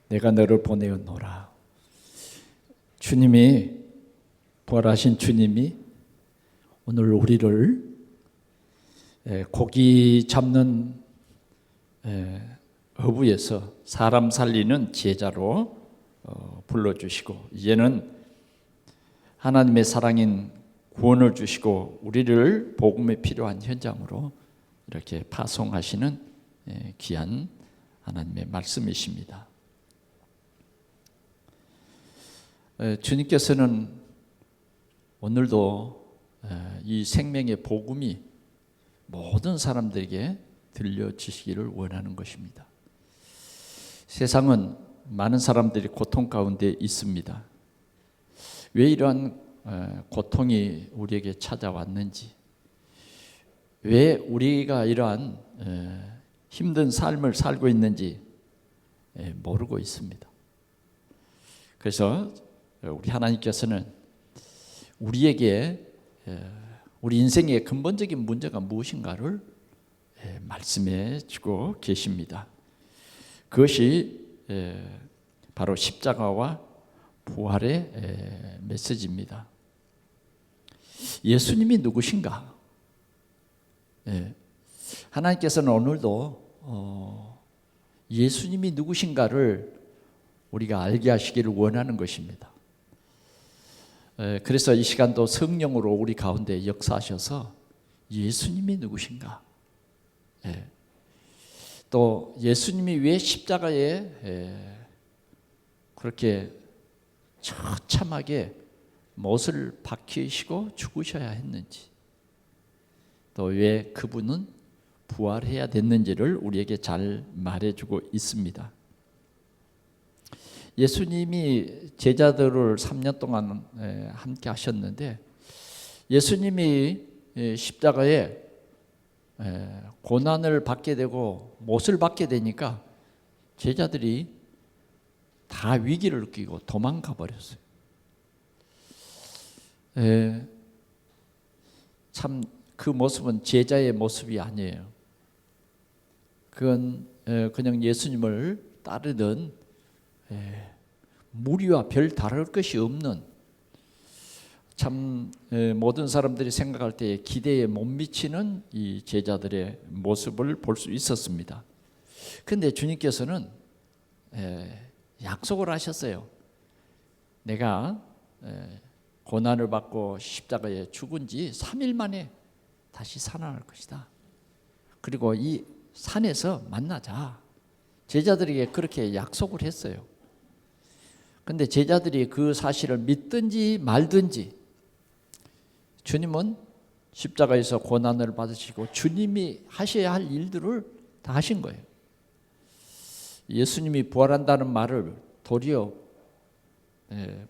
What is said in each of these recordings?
내가 너를 보내었노라. 주님이, 부활하신 주님이 오늘 우리를 고기 잡는 어부에서 사람 살리는 제자로 불러주시고, 이제는 하나님의 사랑인 구원을 주시고 우리를 복음에 필요한 현장으로 이렇게 파송하시는 귀한 하나님의 말씀이십니다. 주님께서는 오늘도 이 생명의 복음이 모든 사람들에게 들려지시기를 원하는 것입니다. 세상은 많은 사람들이 고통 가운데 있습니다. 왜 이러한 고통이 우리에게 찾아왔는지, 왜 우리가 이러한 힘든 삶을 살고 있는지 모르고 있습니다. 그래서 우리 하나님께서는 우리에게 우리 인생의 근본적인 문제가 무엇인가를 말씀해 주고 계십니다. 그것이 바로 십자가와 부활의 메시지입니다. 예수님이 누구신가? 하나님께서는 오늘도 예수님이 누구신가를 우리가 알게 하시기를 원하는 것입니다. 그래서 이 시간도 성령으로 우리 가운데 역사하셔서 예수님이 누구신가? 또 예수님이 왜 십자가에 그렇게 처참하게 못을 박히시고 죽으셔야 했는지, 또 왜 그분은 부활해야 됐는지를 우리에게 잘 말해주고 있습니다. 예수님이 제자들을 3년 동안 함께 하셨는데, 예수님이 십자가에 고난을 받게 되고 못을 받게 되니까 제자들이 다 위기를 느끼고 도망가 버렸어요. 참 그 모습은 제자의 모습이 아니에요. 그건 그냥 예수님을 따르던 무리와 별 다를 것이 없는, 참 모든 사람들이 생각할 때 기대에 못 미치는 이 제자들의 모습을 볼 수 있었습니다. 그런데 주님께서는 약속을 하셨어요. 내가 고난을 받고 십자가에 죽은 지 3일 만에 다시 살아날 것이다. 그리고 이 산에서 만나자. 제자들에게 그렇게 약속을 했어요. 그런데 제자들이 그 사실을 믿든지 말든지 주님은 십자가에서 고난을 받으시고 주님이 하셔야 할 일들을 다 하신 거예요. 예수님이 부활한다는 말을 도리어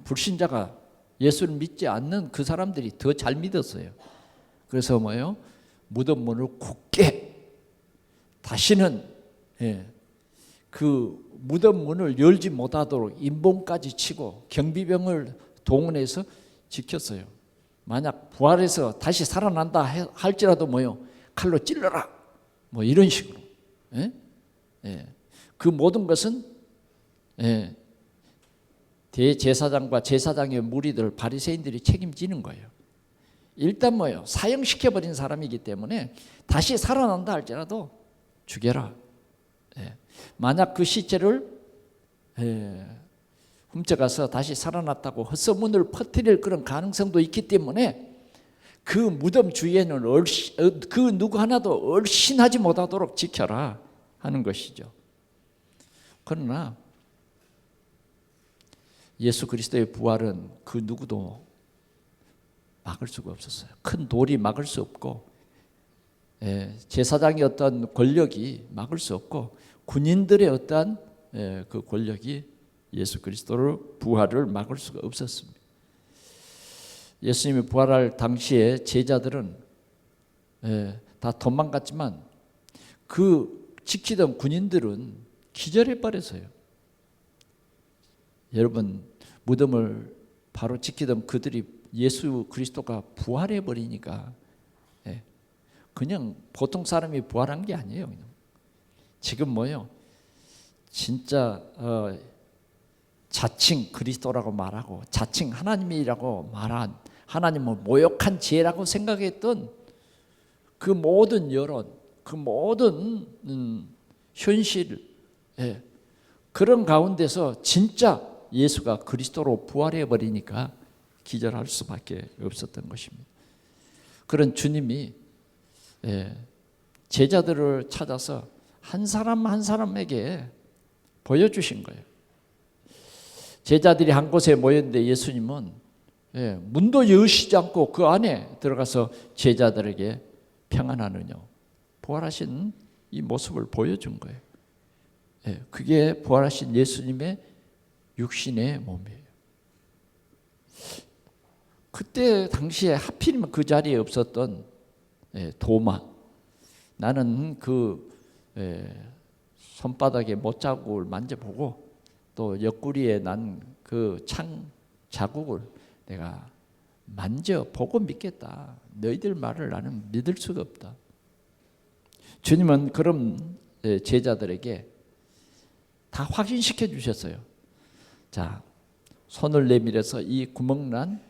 불신자가 예수를 믿지 않는 그 사람들이 더 잘 믿었어요. 그래서 뭐예요? 무덤 문을 굳게 다시는 그 무덤 문을 열지 못하도록 인봉까지 치고 경비병을 동원해서 지켰어요. 만약 부활해서 다시 살아난다 할지라도 뭐요? 칼로 찔러라. 뭐 이런 식으로. 그 모든 것은 대제사장과 제사장의 무리들 바리새인들이 책임지는 거예요. 일단 뭐요? 사형시켜버린 사람이기 때문에 다시 살아난다 할지라도 죽여라. 만약 그 시체를 훔쳐가서 다시 살아났다고 헛소문을 퍼뜨릴 그런 가능성도 있기 때문에 그 무덤 주위에는 그 누구 하나도 얼씬하지 못하도록 지켜라 하는 것이죠. 그러나 예수 그리스도의 부활은 그 누구도 막을 수가 없었어요. 큰 돌이 막을 수 없고, 제사장의 어떤 권력이 막을 수 없고, 군인들의 어떤 그 권력이 예수 그리스도의 부활을 막을 수가 없었습니다. 예수님이 부활할 당시에 제자들은 다 도망갔지만 그 지키던 군인들은 기절해 버렸어요. 여러분, 무덤을 바로 지키던 그들이 예수 그리스도가 부활해 버리니까 그냥 보통 사람이 부활한 게 아니에요. 그냥. 지금 뭐요? 진짜 자칭 그리스도라고 말하고 자칭 하나님이라고 말한 하나님을 모욕한 죄라고 생각했던 그 모든 여론, 그 모든 현실, 그런 가운데서 진짜 예수가 그리스도로 부활해 버리니까 기절할 수밖에 없었던 것입니다. 그런 주님이 제자들을 찾아서 한 사람 한 사람에게 보여주신 거예요. 제자들이 한 곳에 모였는데 예수님은 문도 여시지 않고 그 안에 들어가서 제자들에게 평안하느냐, 부활하신 이 모습을 보여준 거예요. 그게 부활하신 예수님의 육신의 몸이에요. 그때 당시에 하필이면 그 자리에 없었던 도마, 나는 그 손바닥에 못자국을 만져보고 또 옆구리에 난 그 창 자국을 내가 만져보고 믿겠다. 너희들 말을 나는 믿을 수가 없다. 주님은 그런 제자들에게 다 확인시켜 주셨어요. 자, 손을 내밀어서 이 구멍난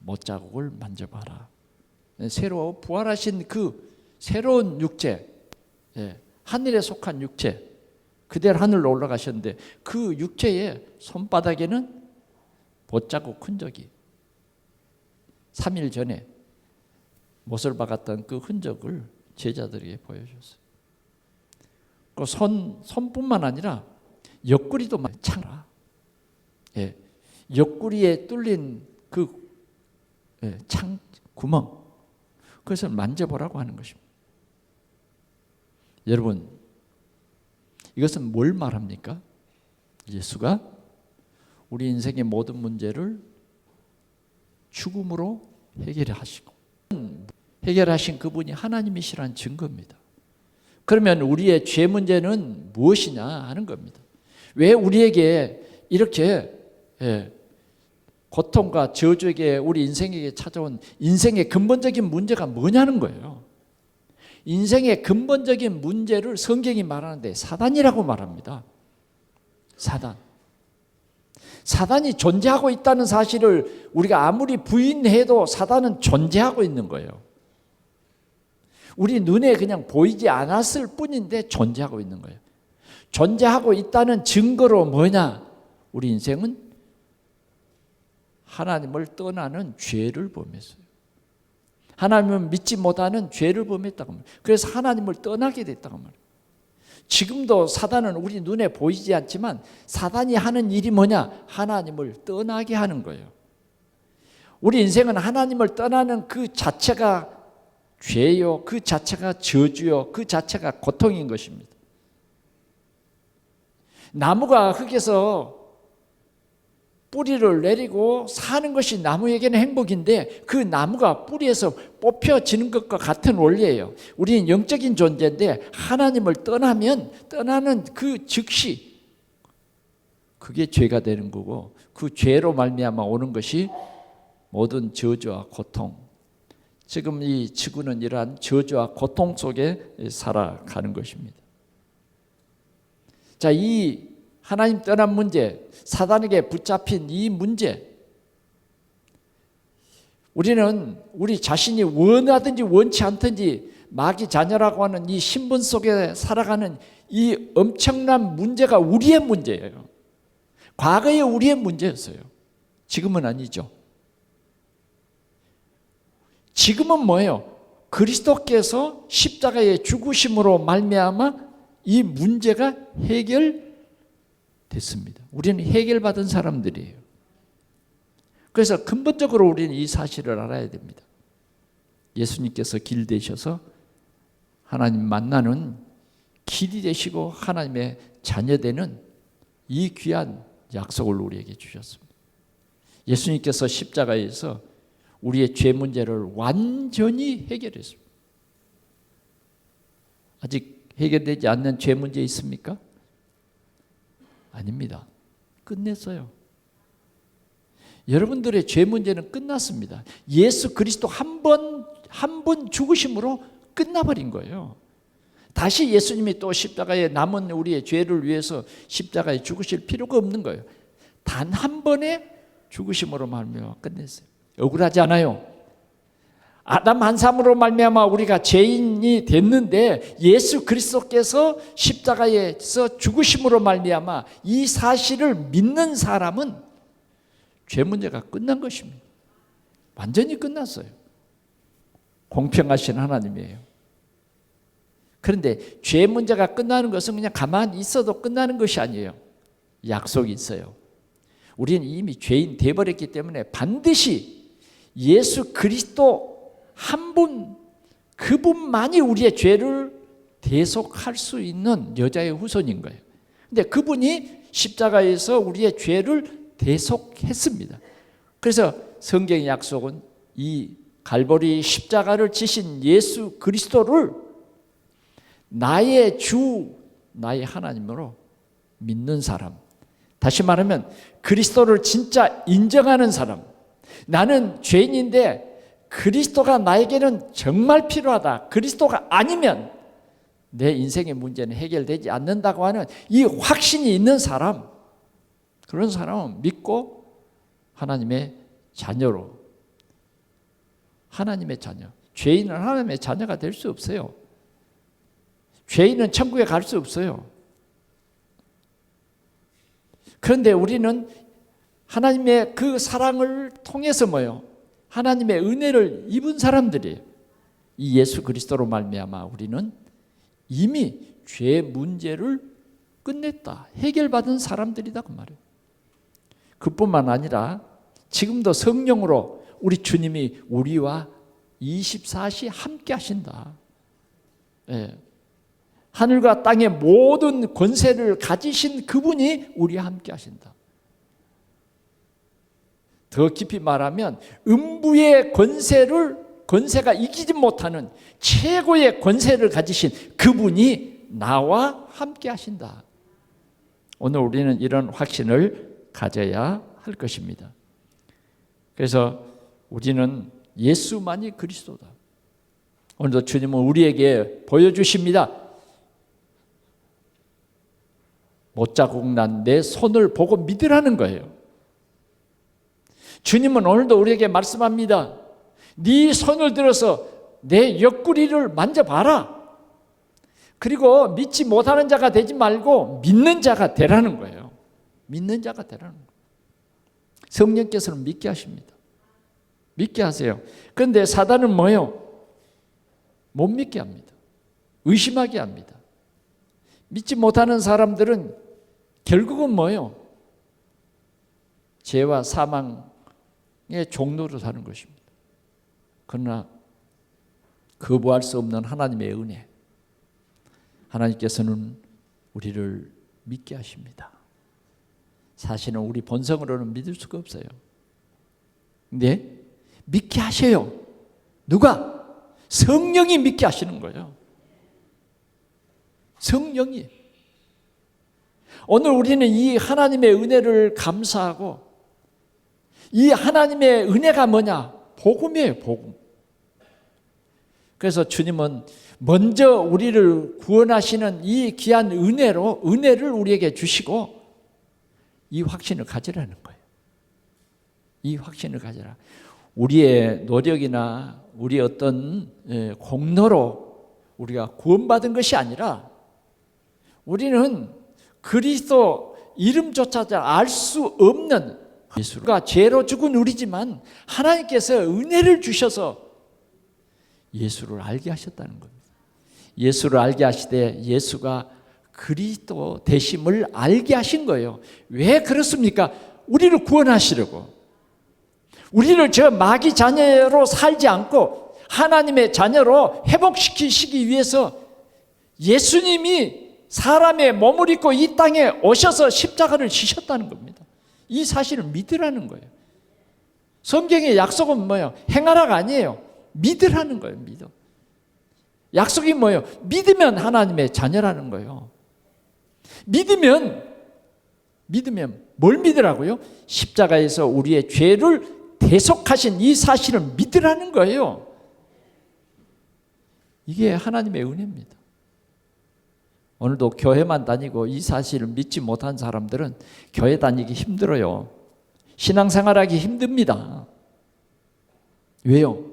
못자국을 만져봐라. 새로 부활하신 그 새로운 육체, 하늘에 속한 육체, 그대로 하늘로 올라가셨는데 그 육체의 손바닥에는 못자국 흔적이 3일 전에 못을 박았던 그 흔적을 제자들에게 보여줬어요. 그 손뿐만 아니라 옆구리도 창라. 옆구리에 뚫린 그 창 구멍, 그것을 만져보라고 하는 것입니다. 여러분, 이것은 뭘 말합니까? 예수가 우리 인생의 모든 문제를 죽음으로 해결하시고 해결하신 그분이 하나님이시라는 증거입니다. 그러면 우리의 죄 문제는 무엇이냐 하는 겁니다. 왜 우리에게 이렇게 고통과 저주에게 우리 인생에게 찾아온 인생의 근본적인 문제가 뭐냐는 거예요. 인생의 근본적인 문제를 성경이 말하는데 사단이라고 말합니다. 사단이 존재하고 있다는 사실을 우리가 아무리 부인해도 사단은 존재하고 있는 거예요. 우리 눈에 그냥 보이지 않았을 뿐인데 존재하고 있는 거예요. 존재하고 있다는 증거로 뭐냐? 우리 인생은 하나님을 떠나는 죄를 범했어요. 하나님을 믿지 못하는 죄를 범했다고 말해요. 그래서 하나님을 떠나게 됐다고 말해요. 지금도 사단은 우리 눈에 보이지 않지만 사단이 하는 일이 뭐냐? 하나님을 떠나게 하는 거예요. 우리 인생은 하나님을 떠나는 그 자체가 죄요, 그 자체가 저주요, 그 자체가 고통인 것입니다. 나무가 흙에서 뿌리를 내리고 사는 것이 나무에게는 행복인데 그 나무가 뿌리에서 뽑혀지는 것과 같은 원리예요. 우리는 영적인 존재인데 하나님을 떠나는 그 즉시 그게 죄가 되는 거고, 그 죄로 말미암아 오는 것이 모든 저주와 고통. 지금 이 지구는 이러한 저주와 고통 속에 살아가는 것입니다. 자, 이 하나님 떠난 문제, 사단에게 붙잡힌 이 문제, 우리는 우리 자신이 원하든지 원치 않든지 마귀 자녀라고 하는 이 신분 속에 살아가는 이 엄청난 문제가 우리의 문제예요. 과거에 우리의 문제였어요. 지금은 아니죠. 지금은 뭐예요? 그리스도께서 십자가의 죽으심으로 말미암아 이 문제가 해결됐습니다. 우리는 해결받은 사람들이에요. 그래서 근본적으로 우리는 이 사실을 알아야 됩니다. 예수님께서 길 되셔서 하나님 만나는 길이 되시고 하나님의 자녀되는 이 귀한 약속을 우리에게 주셨습니다. 예수님께서 십자가에서 우리의 죄 문제를 완전히 해결했습니다. 아직 해결되지 않는 죄 문제 있습니까? 아닙니다. 끝냈어요. 여러분들의 죄 문제는 끝났습니다. 예수 그리스도 한 번 죽으심으로 끝나버린 거예요. 다시 예수님이 또 십자가에 남은 우리의 죄를 위해서 십자가에 죽으실 필요가 없는 거예요. 단 한 번의 죽으심으로 말미암아 끝냈어요. 억울하지 않아요? 아담 한 삶으로 말미암아 우리가 죄인이 됐는데 예수 그리스도께서 십자가에서 죽으심으로 말미암아 이 사실을 믿는 사람은 죄 문제가 끝난 것입니다. 완전히 끝났어요. 공평하신 하나님이에요. 그런데 죄 문제가 끝나는 것은 그냥 가만히 있어도 끝나는 것이 아니에요. 약속이 있어요. 우리는 이미 죄인 되어버렸기 때문에 반드시 예수 그리스도 한 분, 그분만이 우리의 죄를 대속할 수 있는 여자의 후손인 거예요. 근데 그분이 십자가에서 우리의 죄를 대속했습니다. 그래서 성경의 약속은 이 갈보리 십자가를 지신 예수 그리스도를 나의 주, 나의 하나님으로 믿는 사람, 다시 말하면 그리스도를 진짜 인정하는 사람, 나는 죄인인데 그리스도가 나에게는 정말 필요하다, 그리스도가 아니면 내 인생의 문제는 해결되지 않는다고 하는 이 확신이 있는 사람, 그런 사람은 믿고 하나님의 자녀로, 하나님의 자녀, 죄인은 하나님의 자녀가 될 수 없어요. 죄인은 천국에 갈 수 없어요. 그런데 우리는 하나님의 그 사랑을 통해서 뭐요? 하나님의 은혜를 입은 사람들이에요. 이 예수 그리스도로 말미암아 우리는 이미 죄 문제를 끝냈다, 해결받은 사람들이다 그 말이에요. 그뿐만 아니라 지금도 성령으로 우리 주님이 우리와 24시 함께 하신다. 예. 하늘과 땅의 모든 권세를 가지신 그분이 우리와 함께 하신다. 더 깊이 말하면 음부의 권세가 이기지 못하는 최고의 권세를 가지신 그분이 나와 함께 하신다. 오늘 우리는 이런 확신을 가져야 할 것입니다. 그래서 우리는 예수만이 그리스도다. 오늘도 주님은 우리에게 보여주십니다. 못자국 난 내 손을 보고 믿으라는 거예요. 주님은 오늘도 우리에게 말씀합니다. 네 손을 들어서 내 옆구리를 만져봐라. 그리고 믿지 못하는 자가 되지 말고 믿는 자가 되라는 거예요. 믿는 자가 되라는 거예요. 성령께서는 믿게 하십니다. 믿게 하세요. 그런데 사단은 뭐예요? 못 믿게 합니다. 의심하게 합니다. 믿지 못하는 사람들은 결국은 뭐예요? 죄와 사망의 종로로 사는 것입니다. 그러나 거부할 수 없는 하나님의 은혜, 하나님께서는 우리를 믿게 하십니다. 사실은 우리 본성으로는 믿을 수가 없어요. 근데 믿게 하셔요. 누가? 성령이 믿게 하시는 거예요. 성령이. 오늘 우리는 이 하나님의 은혜를 감사하고, 이 하나님의 은혜가 뭐냐? 복음이에요, 복음. 그래서 주님은 먼저 우리를 구원하시는 이 귀한 은혜를 우리에게 주시고 이 확신을 가지라는 거예요. 이 확신을 가져라. 우리의 노력이나 우리 어떤 공로로 우리가 구원받은 것이 아니라 우리는 그리스도 이름조차 알 수 없는 예수가 죄로 죽은 우리지만 하나님께서 은혜를 주셔서 예수를 알게 하셨다는 겁니다. 예수를 알게 하시되 예수가 그리스도 되심을 알게 하신 거예요. 왜 그렇습니까? 우리를 구원하시려고. 우리를 저 마귀 자녀로 살지 않고 하나님의 자녀로 회복시키시기 위해서 예수님이 사람의 몸을 입고 이 땅에 오셔서 십자가를 지셨다는 겁니다. 이 사실을 믿으라는 거예요. 성경의 약속은 뭐예요? 행하라가 아니에요. 믿으라는 거예요. 믿어. 약속이 뭐예요? 믿으면 하나님의 자녀라는 거예요. 믿으면 뭘 믿으라고요? 십자가에서 우리의 죄를 대속하신 이 사실을 믿으라는 거예요. 이게 하나님의 은혜입니다. 오늘도 교회만 다니고 이 사실을 믿지 못한 사람들은 교회 다니기 힘들어요. 신앙생활하기 힘듭니다. 왜요?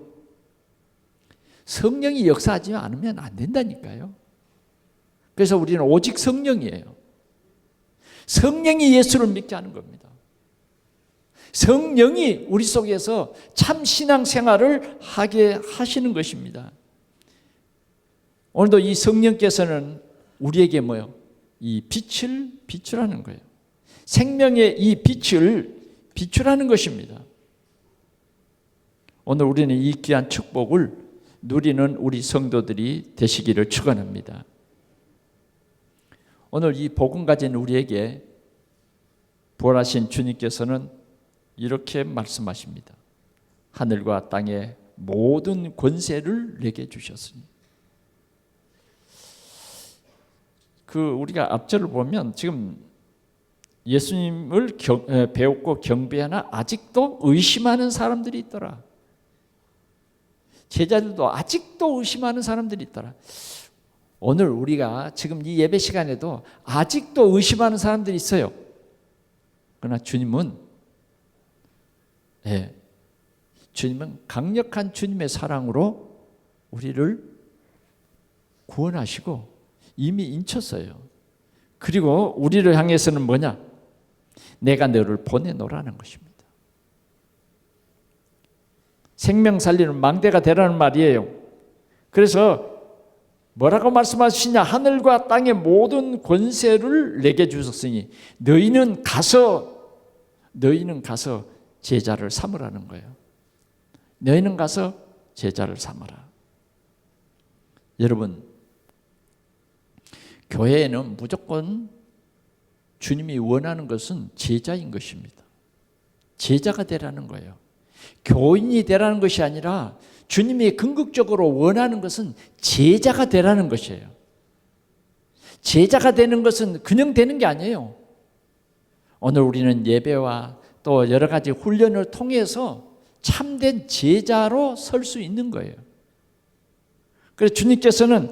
성령이 역사하지 않으면 안 된다니까요. 그래서 우리는 오직 성령이에요. 성령이 예수를 믿게 하는 겁니다. 성령이 우리 속에서 참 신앙생활을 하게 하시는 것입니다. 오늘도 이 성령께서는 우리에게 뭐요? 이 빛을 비추라는 거예요. 생명의 이 빛을 비추라는 것입니다. 오늘 우리는 이 귀한 축복을 누리는 우리 성도들이 되시기를 축원합니다. 오늘 이 복음 가진 우리에게 부활하신 주님께서는 이렇게 말씀하십니다. 하늘과 땅의 모든 권세를 내게 주셨으니. 우리가 앞절을 보면 지금 예수님을 배웠고 경배하나 아직도 의심하는 사람들이 있더라. 제자들도 아직도 의심하는 사람들이 있더라. 오늘 우리가 지금 이 예배 시간에도 아직도 의심하는 사람들이 있어요. 그러나 주님은 강력한 주님의 사랑으로 우리를 구원하시고 이미 인쳤어요. 그리고 우리를 향해서는 뭐냐? 내가 너를 보내노라는 것입니다. 생명 살리는 망대가 되라는 말이에요. 그래서 뭐라고 말씀하시냐? 하늘과 땅의 모든 권세를 내게 주셨으니 너희는 가서 제자를 삼으라는 거예요. 너희는 가서 제자를 삼아라. 여러분, 교회에는 무조건 주님이 원하는 것은 제자인 것입니다. 제자가 되라는 거예요. 교인이 되라는 것이 아니라 주님이 궁극적으로 원하는 것은 제자가 되라는 것이에요. 제자가 되는 것은 그냥 되는 게 아니에요. 오늘 우리는 예배와 또 여러 가지 훈련을 통해서 참된 제자로 설 수 있는 거예요. 그래서 주님께서는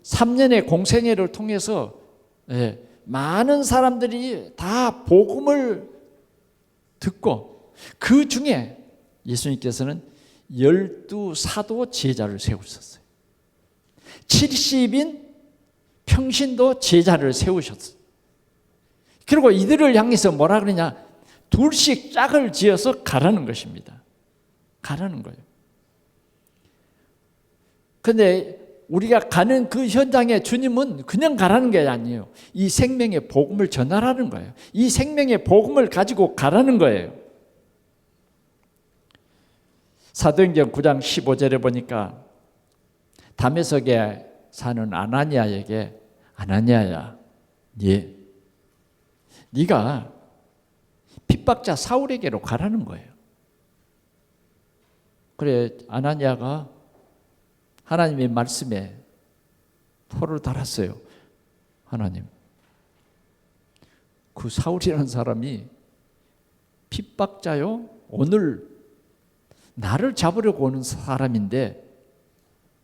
3년의 공생애를 통해서 많은 사람들이 다 복음을 듣고 그 중에 예수님께서는 12사도 제자를 세우셨어요. 70인 평신도 제자를 세우셨어요. 그리고 이들을 향해서 뭐라 그러냐? 둘씩 짝을 지어서 가라는 것입니다. 가라는 거예요. 그런데 우리가 가는 그 현장에 주님은 그냥 가라는 게 아니에요. 이 생명의 복음을 전하라는 거예요. 이 생명의 복음을 가지고 가라는 거예요. 사도행전 9장 15절에 보니까 다메섹에 사는 아나니아에게 아나니아야, 네가 핍박자 사울에게로 가라는 거예요. 그래 아나니아가 하나님의 말씀에 포를 달았어요. 하나님, 그 사울이라는 사람이 핍박자요. 오늘 나를 잡으려고 오는 사람인데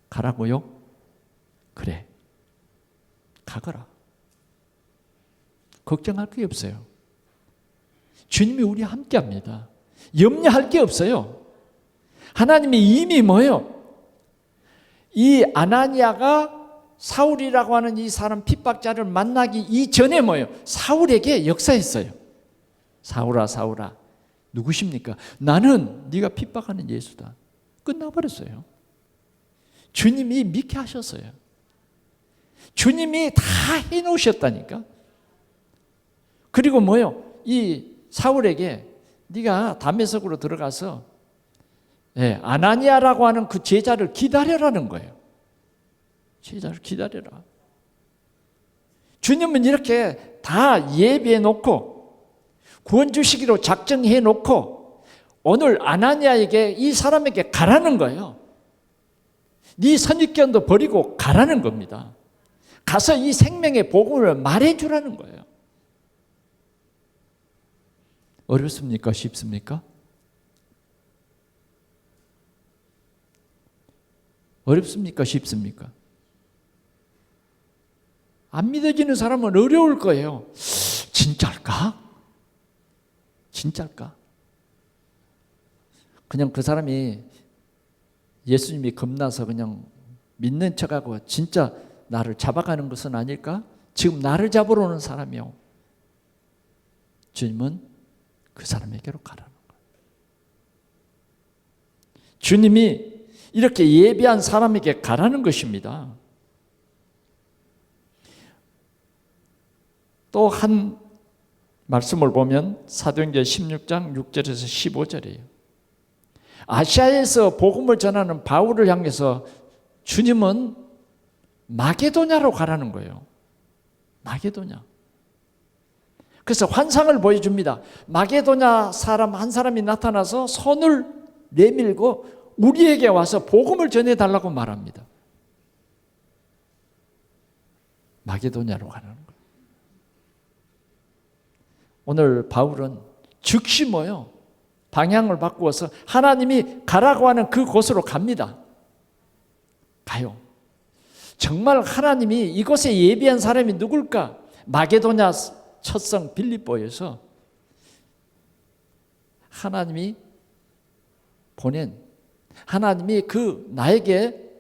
가라고요? 그래, 가거라. 걱정할 게 없어요. 주님이 우리와 함께합니다. 염려할 게 없어요. 하나님이 이미 뭐예요? 이 아나니아가 사울이라고 하는 이 사람 핍박자를 만나기 이전에 뭐예요? 사울에게 역사했어요. 사울아, 사울아, 누구십니까? 나는 네가 핍박하는 예수다. 끝나버렸어요. 주님이 믿게 하셨어요. 주님이 다 해놓으셨다니까. 그리고 뭐예요? 이 사울에게 네가 다메섹으로 들어가서 아나니아라고 하는 그 제자를 기다려라는 거예요. 제자를 기다려라. 주님은 이렇게 다 예비해 놓고 구원 주시기로 작정해 놓고 오늘 아나니아에게 이 사람에게 가라는 거예요. 네 선입견도 버리고 가라는 겁니다. 가서 이 생명의 복음을 말해주라는 거예요. 어렵습니까? 쉽습니까? 어렵습니까? 쉽습니까? 안 믿어지는 사람은 어려울 거예요. 진짜일까? 진짜일까? 그냥 그 사람이 예수님이 겁나서 그냥 믿는 척하고 진짜 나를 잡아가는 것은 아닐까? 지금 나를 잡으러 오는 사람이요. 주님은 그 사람에게로 가라는 거예요. 주님이 이렇게 예비한 사람에게 가라는 것입니다. 또 한 말씀을 보면 사도행전 16장 6절에서 15절이에요. 아시아에서 복음을 전하는 바울을 향해서 주님은 마게도냐로 가라는 거예요. 마게도냐. 그래서 환상을 보여줍니다. 마게도냐 사람 한 사람이 나타나서 손을 내밀고 우리에게 와서 복음을 전해달라고 말합니다. 마게도냐로 가라는 거예요. 오늘 바울은 즉시 뭐요? 방향을 바꾸어서 하나님이 가라고 하는 그곳으로 갑니다. 가요. 정말 하나님이 이곳에 예비한 사람이 누굴까? 마게도냐 첫성 빌립보에서 하나님이 보낸, 하나님이 그 나에게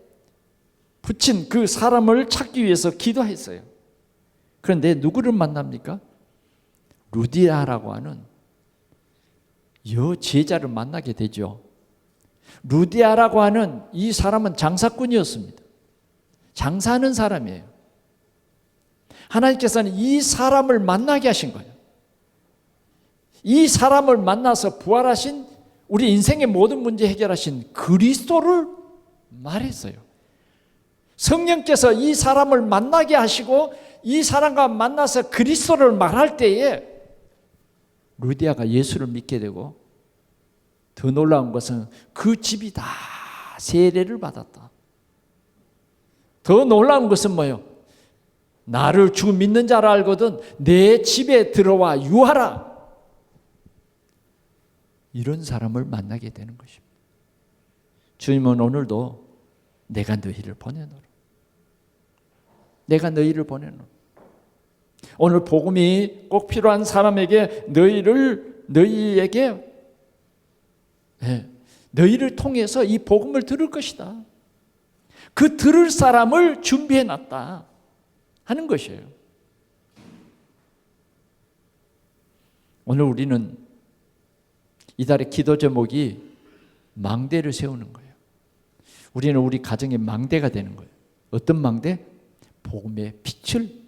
붙인 그 사람을 찾기 위해서 기도했어요. 그런데 누구를 만납니까? 루디아라고 하는 여제자를 만나게 되죠. 루디아라고 하는 이 사람은 장사꾼이었습니다. 장사하는 사람이에요. 하나님께서는 이 사람을 만나게 하신 거예요. 이 사람을 만나서 부활하신 우리 인생의 모든 문제 해결하신 그리스도를 말했어요. 성령께서 이 사람을 만나게 하시고 이 사람과 만나서 그리스도를 말할 때에 루디아가 예수를 믿게 되고, 더 놀라운 것은 그 집이 다 세례를 받았다. 더 놀라운 것은 뭐예요? 나를 주 믿는 자라 알거든 내 집에 들어와 유하라. 이런 사람을 만나게 되는 것입니다. 주님은 오늘도 내가 너희를 보내노라. 내가 너희를 보내노라. 오늘 복음이 꼭 필요한 사람에게 너희를 통해서 이 복음을 들을 것이다. 그 들을 사람을 준비해 놨다 하는 것이에요. 오늘 우리는 이달의 기도 제목이 망대를 세우는 거예요. 우리는 우리 가정의 망대가 되는 거예요. 어떤 망대? 복음의 빛을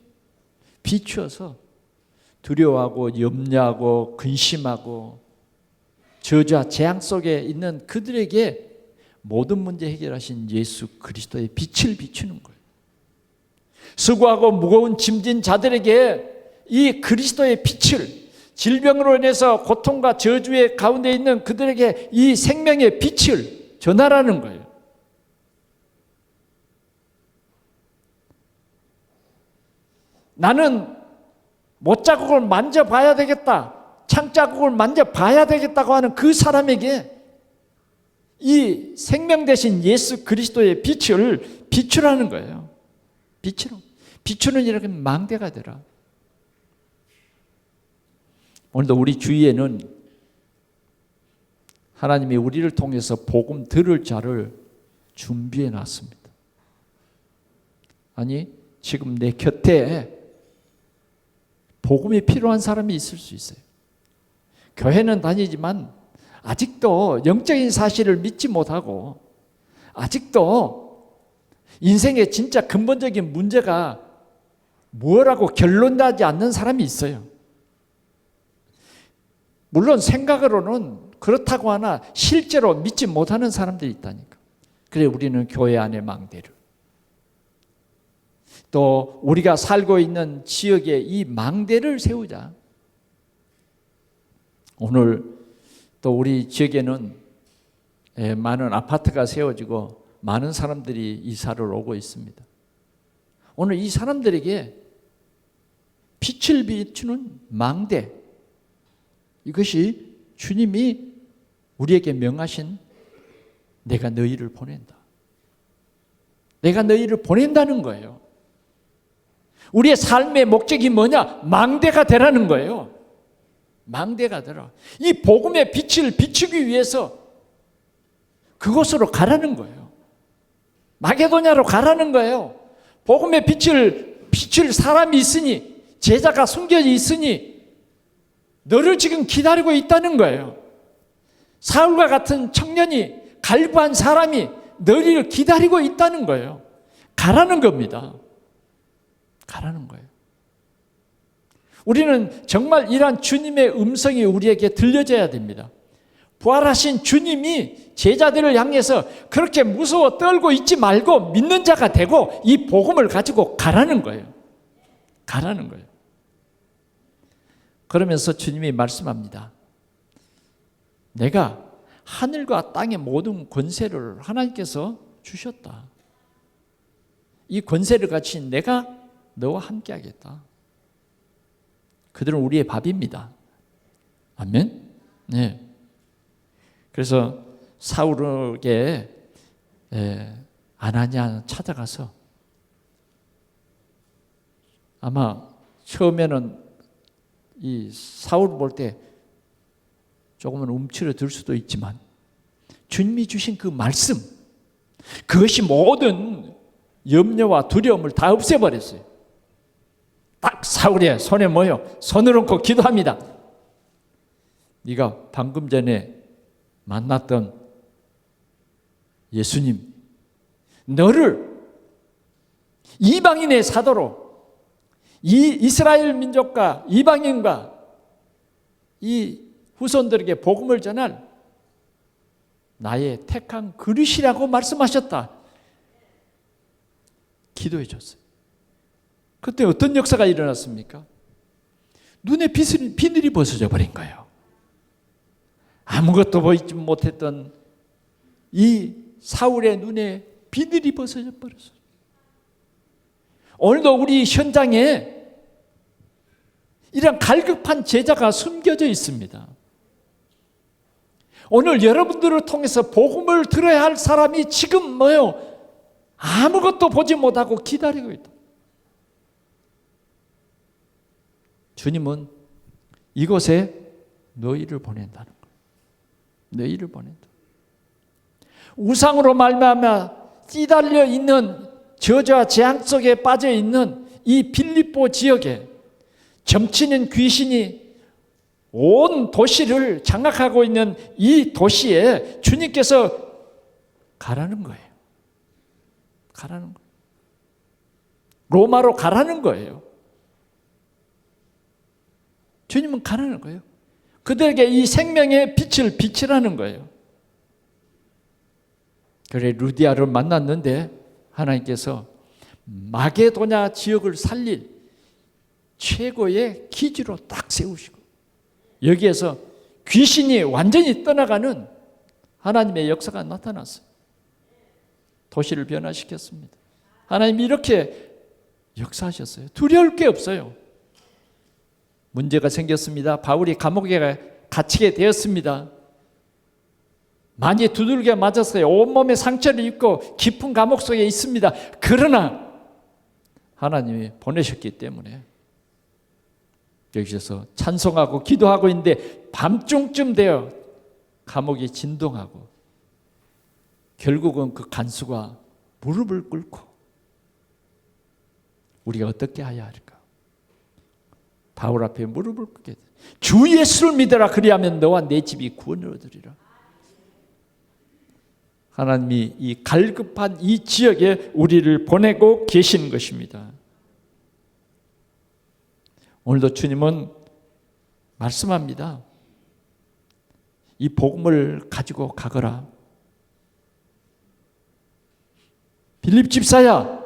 비추어서 두려워하고 염려하고 근심하고 저주와 재앙 속에 있는 그들에게 모든 문제 해결하신 예수 그리스도의 빛을 비추는 거예요. 수고하고 무거운 짐진 자들에게 이 그리스도의 빛을, 질병으로 인해서 고통과 저주의 가운데 있는 그들에게 이 생명의 빛을 전하라는 거예요. 나는 못자국을 만져봐야 되겠다, 창자국을 만져봐야 되겠다고 하는 그 사람에게 이 생명 되신 예수 그리스도의 빛을 비추라는 거예요. 비추는 이렇게 망대가 되라. 오늘도 우리 주위에는 하나님이 우리를 통해서 복음 들을 자를 준비해 놨습니다. 아니, 지금 내 곁에 복음이 필요한 사람이 있을 수 있어요. 교회는 다니지만 아직도 영적인 사실을 믿지 못하고 아직도 인생의 진짜 근본적인 문제가 뭐라고 결론나지 않는 사람이 있어요. 물론 생각으로는 그렇다고 하나 실제로 믿지 못하는 사람들이 있다니까. 그래 우리는 교회 안의 망대를, 또 우리가 살고 있는 지역에 이 망대를 세우자. 오늘 또 우리 지역에는 많은 아파트가 세워지고 많은 사람들이 이사를 오고 있습니다. 오늘 이 사람들에게 빛을 비추는 망대, 이것이 주님이 우리에게 명하신 내가 너희를 보낸다. 내가 너희를 보낸다는 거예요. 우리의 삶의 목적이 뭐냐? 망대가 되라는 거예요. 망대가 되라. 이 복음의 빛을 비추기 위해서 그곳으로 가라는 거예요. 마게도냐로 가라는 거예요. 복음의 빛을 비출 사람이 있으니, 제자가 숨겨져 있으니 너를 지금 기다리고 있다는 거예요. 사울과 같은 청년이, 갈구한 사람이 너희를 기다리고 있다는 거예요. 가라는 겁니다. 가라는 거예요. 우리는 정말 이러한 주님의 음성이 우리에게 들려져야 됩니다. 부활하신 주님이 제자들을 향해서 그렇게 무서워 떨고 있지 말고 믿는 자가 되고 이 복음을 가지고 가라는 거예요. 가라는 거예요. 그러면서 주님이 말씀합니다. 내가 하늘과 땅의 모든 권세를 하나님께서 주셨다. 이 권세를 가진 내가 너와 함께 하겠다. 그들은 우리의 밥입니다. 아멘? 네. 그래서 사울에게 아나니아 찾아가서 아마 처음에는 이 사울을 볼 때 조금은 움츠러들 수도 있지만 주님이 주신 그 말씀, 그것이 모든 염려와 두려움을 다 없애버렸어요. 딱 사울의 손에 모여 손을 얹고 기도합니다. 네가 방금 전에 만났던 예수님, 너를 이방인의 사도로 이 이스라엘 민족과 이방인과 이 후손들에게 복음을 전할 나의 택한 그릇이라고 말씀하셨다. 기도해 줬어요. 그때 어떤 역사가 일어났습니까? 눈에 비늘이 벗어져 버린 거예요. 아무것도 보이지 못했던 이 사울의 눈에 비늘이 벗어져 버렸어요. 오늘도 우리 현장에 이런 갈급한 제자가 숨겨져 있습니다. 오늘 여러분들을 통해서 복음을 들어야 할 사람이 지금 뭐요? 아무것도 보지 못하고 기다리고 있다. 주님은 이곳에 너희를 보낸다는 거예요. 너희를 보낸다. 우상으로 말미암아 찌달려 있는 저주와 재앙 속에 빠져 있는 이 빌립보 지역에 점치는 귀신이 온 도시를 장악하고 있는 이 도시에 주님께서 가라는 거예요. 가라는 거예요. 로마로 가라는 거예요. 주님은 가라는 거예요. 그들에게 이 생명의 빛을 비치라는 거예요. 그래 루디아를 만났는데 하나님께서 마게도냐 지역을 살릴 최고의 기지로 딱 세우시고 여기에서 귀신이 완전히 떠나가는 하나님의 역사가 나타났어요. 도시를 변화시켰습니다. 하나님이 이렇게 역사하셨어요. 두려울 게 없어요. 문제가 생겼습니다. 바울이 감옥에 갇히게 되었습니다. 많이 두들겨 맞았어요. 온몸에 상처를 입고 깊은 감옥 속에 있습니다. 그러나 하나님이 보내셨기 때문에 여기서 찬송하고 기도하고 있는데 밤중쯤 되어 감옥이 진동하고 결국은 그 간수가 무릎을 꿇고 우리가 어떻게 해야 할까? 바울 앞에 무릎을 꿇게 돼. 주 예수를 믿어라. 그리하면 너와 내 집이 구원을 얻으리라. 하나님이 이 갈급한 이 지역에 우리를 보내고 계신 것입니다. 오늘도 주님은 말씀합니다. 이 복음을 가지고 가거라. 빌립 집사야,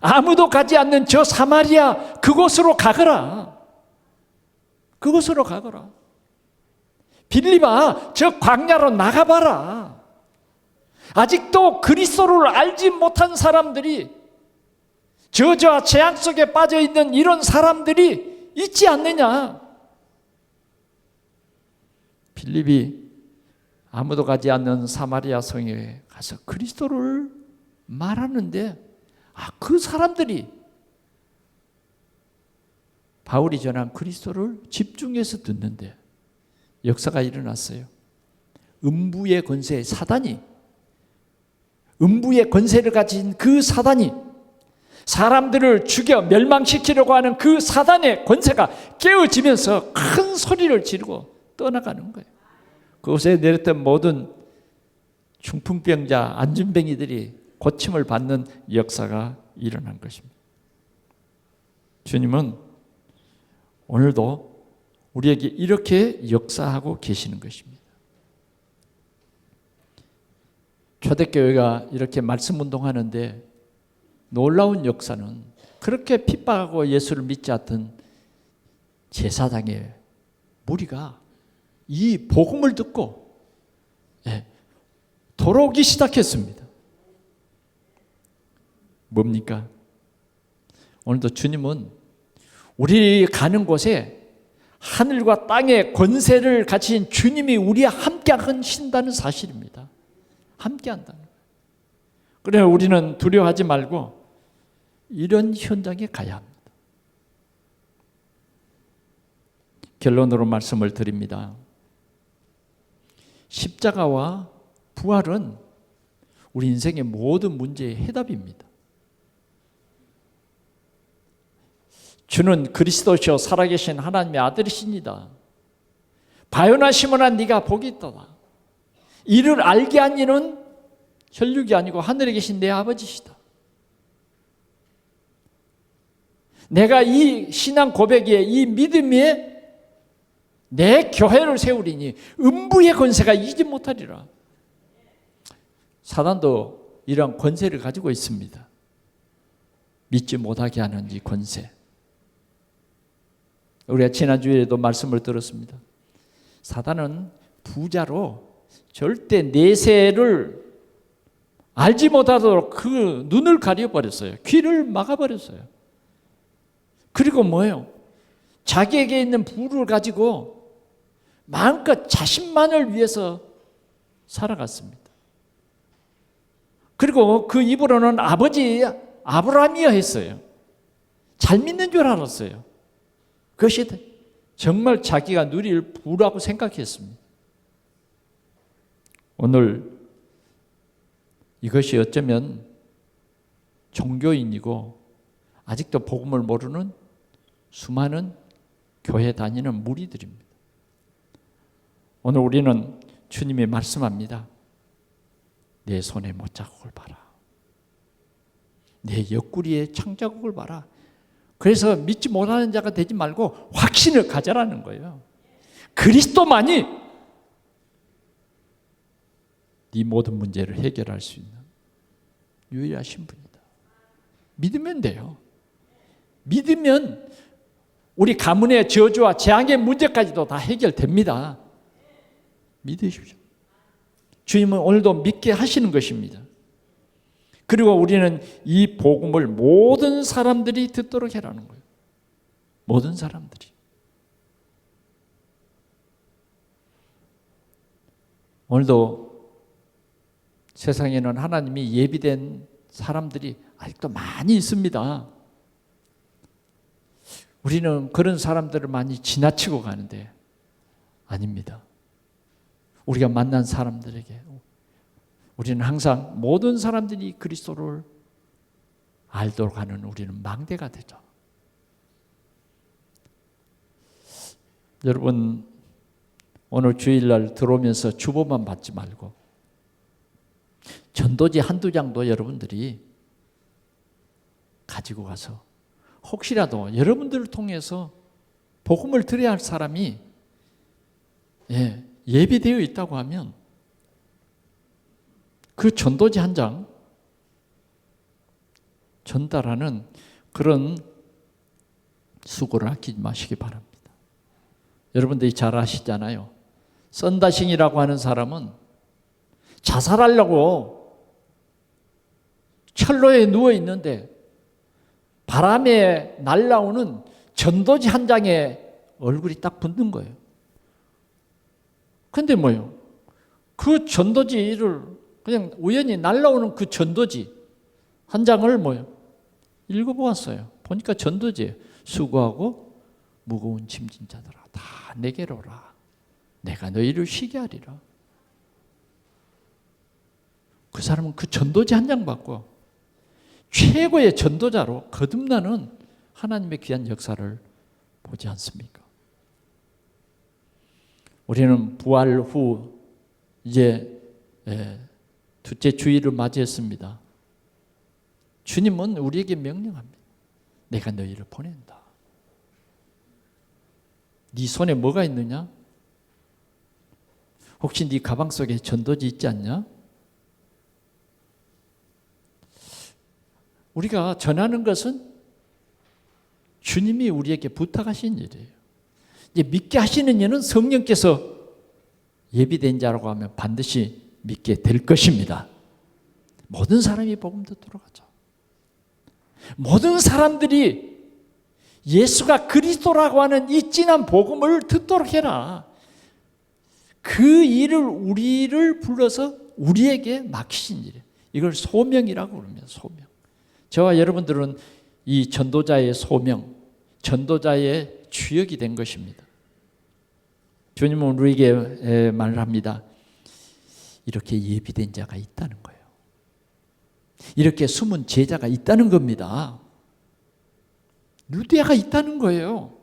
아무도 가지 않는 저 사마리아 그곳으로 가거라. 그곳으로 가거라. 빌립아, 저 광야로 나가봐라. 아직도 그리스도를 알지 못한 사람들이, 저주와 재앙 속에 빠져 있는 이런 사람들이 있지 않느냐. 빌립이 아무도 가지 않는 사마리아 성에 가서 그리스도를 말하는데 그 사람들이 바울이 전한 그리스도를 집중해서 듣는데 역사가 일어났어요. 음부의 권세 사단이, 음부의 권세를 가진 그 사단이, 사람들을 죽여 멸망시키려고 하는 그 사단의 권세가 깨어지면서 큰 소리를 지르고 떠나가는 거예요. 그곳에 내렸던 모든 중풍병자, 안진뱅이들이 고침을 받는 역사가 일어난 것입니다. 주님은 오늘도 우리에게 이렇게 역사하고 계시는 것입니다. 초대교회가 이렇게 말씀 운동하는데 놀라운 역사는 그렇게 핍박하고 예수를 믿지 않던 제사장의 무리가 이 복음을 듣고 돌아오기 시작했습니다. 뭡니까? 오늘도 주님은 우리 가는 곳에 하늘과 땅의 권세를 가진 주님이 우리와 함께 하신다는 사실입니다. 함께 한다는 거예요. 그래서 우리는 두려워하지 말고 이런 현장에 가야 합니다. 결론으로 말씀을 드립니다. 십자가와 부활은 우리 인생의 모든 문제의 해답입니다. 주는 그리스도시요 살아계신 하나님의 아들이십니다. 바요나 시몬아 네가 복이 있도다. 이를 알게 한 이는 혈육이 아니고 하늘에 계신 내 아버지시다. 내가 이 신앙 고백에 이 믿음에 내 교회를 세우리니 음부의 권세가 이기지 못하리라. 사단도 이러한 권세를 가지고 있습니다. 믿지 못하게 하는 이 권세. 우리가 지난주에도 말씀을 들었습니다. 사단은 부자로 절대 내세를 알지 못하도록 그 눈을 가려버렸어요. 귀를 막아버렸어요. 그리고 뭐예요? 자기에게 있는 부를 가지고 마음껏 자신만을 위해서 살아갔습니다. 그리고 그 입으로는 아버지 아브라함이여 했어요. 잘 믿는 줄 알았어요. 그것이 정말 자기가 누릴 부라고 생각했습니다. 오늘 이것이 어쩌면 종교인이고 아직도 복음을 모르는 수많은 교회 다니는 무리들입니다. 오늘 우리는 주님이 말씀합니다. 내 손에 못자국을 봐라. 내 옆구리에 창자국을 봐라. 그래서 믿지 못하는 자가 되지 말고 확신을 가져라는 거예요. 그리스도만이 네 모든 문제를 해결할 수 있는 유일하신 분이다. 믿으면 돼요. 믿으면 우리 가문의 저주와 재앙의 문제까지도 다 해결됩니다. 믿으십시오. 주님은 오늘도 믿게 하시는 것입니다. 그리고 우리는 이 복음을 모든 사람들이 듣도록 해라는 거예요. 모든 사람들이. 오늘도 세상에는 하나님이 예비된 사람들이 아직도 많이 있습니다. 우리는 그런 사람들을 많이 지나치고 가는데 아닙니다. 우리가 만난 사람들에게 우리는 항상 모든 사람들이 그리스도를 알도록 하는 우리는 망대가 되죠. 여러분 오늘 주일날 들어오면서 주보만 받지 말고 전도지 한두 장도 여러분들이 가지고 가서 혹시라도 여러분들을 통해서 복음을 드려야 할 사람이 예비되어 있다고 하면 그 전도지 한 장 전달하는 그런 수고를 아끼지 마시기 바랍니다. 여러분들이 잘 아시잖아요. 썬다싱이라고 하는 사람은 자살하려고 철로에 누워 있는데 바람에 날아오는 전도지 한 장에 얼굴이 딱 붙는 거예요. 근데 뭐예요? 그 전도지를 그냥 우연히 날아오는 그 전도지 한 장을 뭐예요? 읽어보았어요. 보니까 전도지예요. 수고하고 무거운 짐진 자들아 다 내게로 오라. 내가 너희를 쉬게 하리라. 그 사람은 그 전도지 한 장 받고 최고의 전도자로 거듭나는 하나님의 귀한 역사를 보지 않습니까? 우리는 부활 후 이제 둘째 주일을 맞이했습니다. 주님은 우리에게 명령합니다. 내가 너희를 보낸다. 네 손에 뭐가 있느냐? 혹시 네 가방 속에 전도지 있지 않냐? 우리가 전하는 것은 주님이 우리에게 부탁하신 일이에요. 이제 믿게 하시는 이는 성령께서 예비된 자라고 하면 반드시 믿게 될 것입니다. 모든 사람이 복음 듣도록 하자. 모든 사람들이 예수가 그리스도라고 하는 이 진한 복음을 듣도록 해라. 그 일을 우리를 불러서 우리에게 맡기신 일이에요. 이걸 소명이라고 부릅니다. 소명. 저와 여러분들은 이 전도자의 소명, 전도자의 주역이 된 것입니다. 주님은 우리에게 말을 합니다. 이렇게 예비된 자가 있다는 거예요. 이렇게 숨은 제자가 있다는 겁니다. 루디아가 있다는 거예요.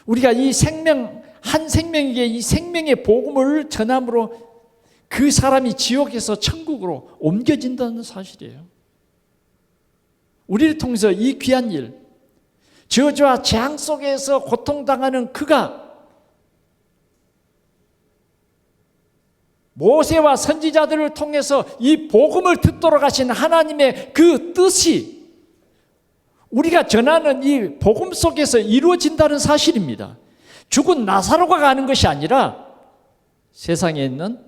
우리가 이 생명, 한 생명에게 이 생명의 복음을 전함으로 그 사람이 지옥에서 천국으로 옮겨진다는 사실이에요. 우리를 통해서 이 귀한 일, 저주와 재앙 속에서 고통당하는 그가 모세와 선지자들을 통해서 이 복음을 듣도록 하신 하나님의 그 뜻이 우리가 전하는 이 복음 속에서 이루어진다는 사실입니다. 죽은 나사로가 가는 것이 아니라 세상에 있는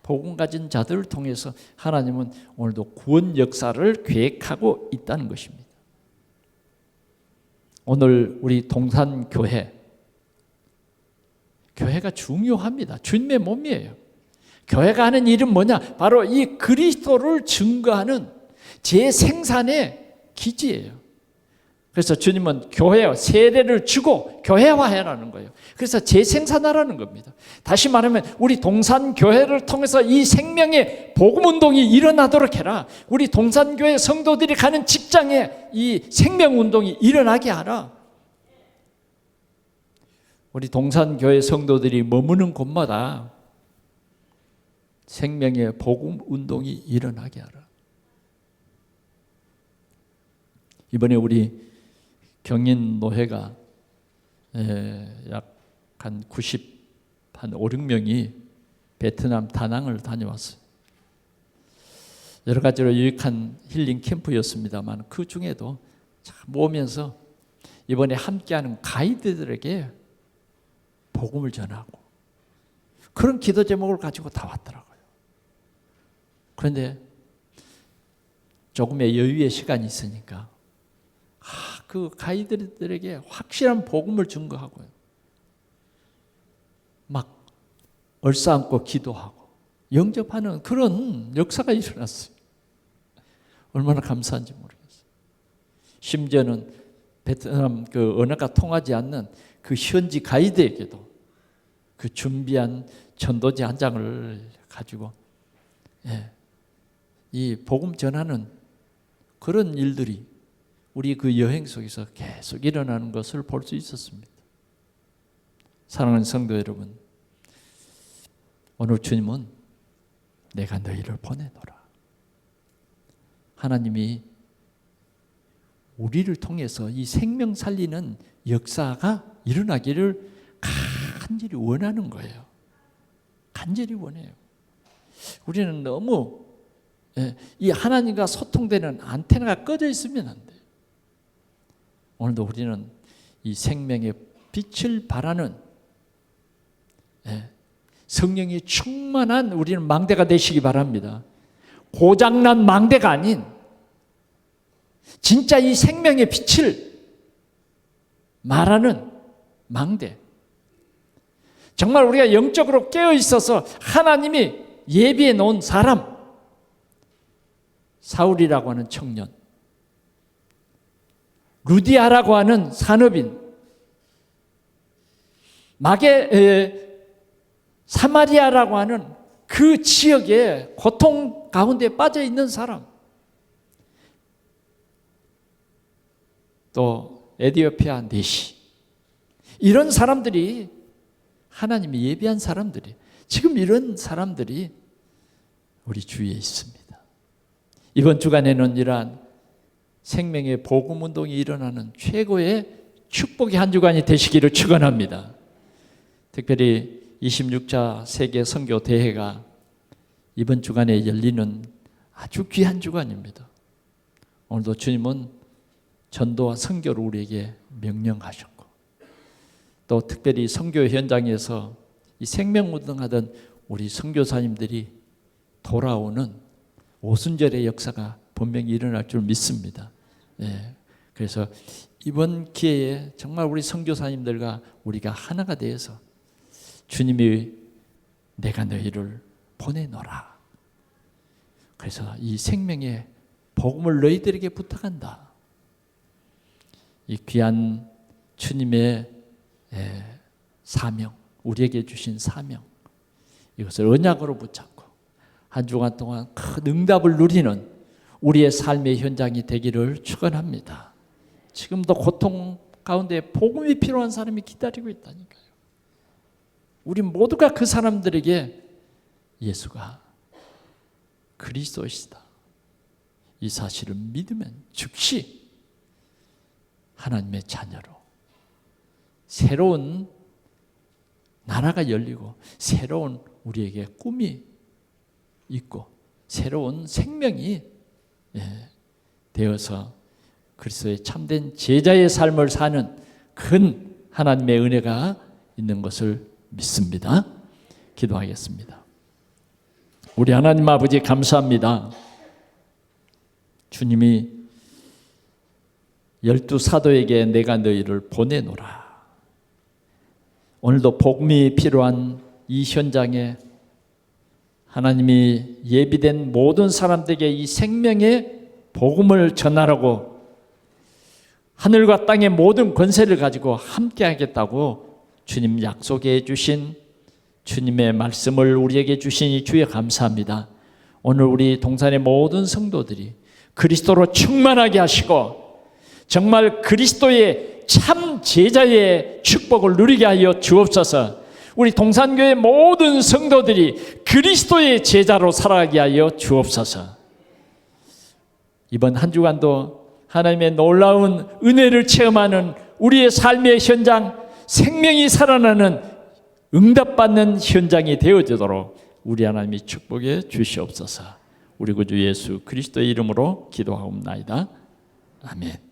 복음 가진 자들을 통해서 하나님은 오늘도 구원 역사를 계획하고 있다는 것입니다. 오늘 우리 동산교회, 교회가 중요합니다. 주님의 몸이에요. 교회가 하는 일은 뭐냐? 바로 이 그리스도를 증거하는 재생산의 기지예요. 그래서 주님은 교회 세례를 주고 교회화해라는 거예요. 그래서 재생산하라는 겁니다. 다시 말하면 우리 동산교회를 통해서 이 생명의 복음운동이 일어나도록 해라. 우리 동산교회 성도들이 가는 직장에 이 생명운동이 일어나게 하라. 우리 동산교회 성도들이 머무는 곳마다 생명의 복음운동이 일어나게 하라. 이번에 우리 경인 노회가 약 한 5, 6명이 베트남 다낭을 다녀왔어요. 여러 가지로 유익한 힐링 캠프였습니다만 그 중에도 모으면서 이번에 함께하는 가이드들에게 복음을 전하고 그런 기도 제목을 가지고 다 왔더라고요. 그런데 조금의 여유의 시간이 있으니까 그 가이드들에게 확실한 복음을 증거하고요. 막 얼싸안고 기도하고 영접하는 그런 역사가 일어났어요. 얼마나 감사한지 모르겠어요. 심지어는 베트남 그 언어가 통하지 않는 그 현지 가이드에게도 그 준비한 전도지 한 장을 가지고 이 복음 전하는 그런 일들이 우리 그 여행 속에서 계속 일어나는 것을 볼 수 있었습니다. 사랑하는 성도 여러분, 오늘 주님은 내가 너희를 보내노라. 하나님이 우리를 통해서 이 생명 살리는 역사가 일어나기를 간절히 원하는 거예요. 간절히 원해요. 우리는 너무 이 하나님과 소통되는 안테나가 꺼져 있으면 안 돼요. 오늘도 우리는 이 생명의 빛을 발하는 성령이 충만한 우리는 망대가 되시기 바랍니다. 고장난 망대가 아닌 진짜 이 생명의 빛을 말하는 망대. 정말 우리가 영적으로 깨어 있어서 하나님이 예비해 놓은 사람, 사울이라고 하는 청년, 루디아라고 하는 산업인, 사마리아라고 하는 그 지역의 고통 가운데 빠져 있는 사람, 또 에티오피아 내시, 이런 사람들이 하나님이 예비한 사람들이, 지금 이런 사람들이 우리 주위에 있습니다. 이번 주간에는 이러한 생명의 복음 운동이 일어나는 최고의 축복의 한 주간이 되시기를 축원합니다. 특별히 26차 세계 선교 대회가 이번 주간에 열리는 아주 귀한 주간입니다. 오늘도 주님은 전도와 선교를 우리에게 명령하셨고, 또 특별히 선교 현장에서 이 생명운동하던 우리 선교사님들이 돌아오는 오순절의 역사가 분명히 일어날 줄 믿습니다. 그래서 이번 기회에 정말 우리 선교사님들과 우리가 하나가 되어서 주님이 내가 너희를 보내노라, 그래서 이 생명의 복음을 너희들에게 부탁한다, 이 귀한 주님의 사명, 우리에게 주신 사명, 이것을 언약으로 붙잡고 한 주간 동안 큰 응답을 누리는 우리의 삶의 현장이 되기를 축원합니다. 지금도 고통 가운데 복음이 필요한 사람이 기다리고 있다니까요. 우리 모두가 그 사람들에게 예수가 그리스도이시다, 이 사실을 믿으면 즉시 하나님의 자녀로 새로운 나라가 열리고 새로운 우리에게 꿈이 있고 새로운 생명이 되어서 그리스도의 참된 제자의 삶을 사는 큰 하나님의 은혜가 있는 것을 믿습니다. 기도하겠습니다. 우리 하나님 아버지 감사합니다. 주님이 12사도에게 내가 너희를 보내노라. 오늘도 복음이 필요한 이 현장에 하나님이 예비된 모든 사람들에게 이 생명의 복음을 전하라고 하늘과 땅의 모든 권세를 가지고 함께 하겠다고 주님 약속해 주신 주님의 말씀을 우리에게 주시니 주여 감사합니다. 오늘 우리 동산의 모든 성도들이 그리스도로 충만하게 하시고 정말 그리스도의 참 제자의 축복을 누리게 하여 주옵소서. 우리 동산교회 모든 성도들이 그리스도의 제자로 살아가게 하여 주옵소서. 이번 한 주간도 하나님의 놀라운 은혜를 체험하는 우리의 삶의 현장, 생명이 살아나는 응답받는 현장이 되어지도록 우리 하나님이 축복해 주시옵소서. 우리 구주 예수 그리스도의 이름으로 기도하옵나이다. 아멘.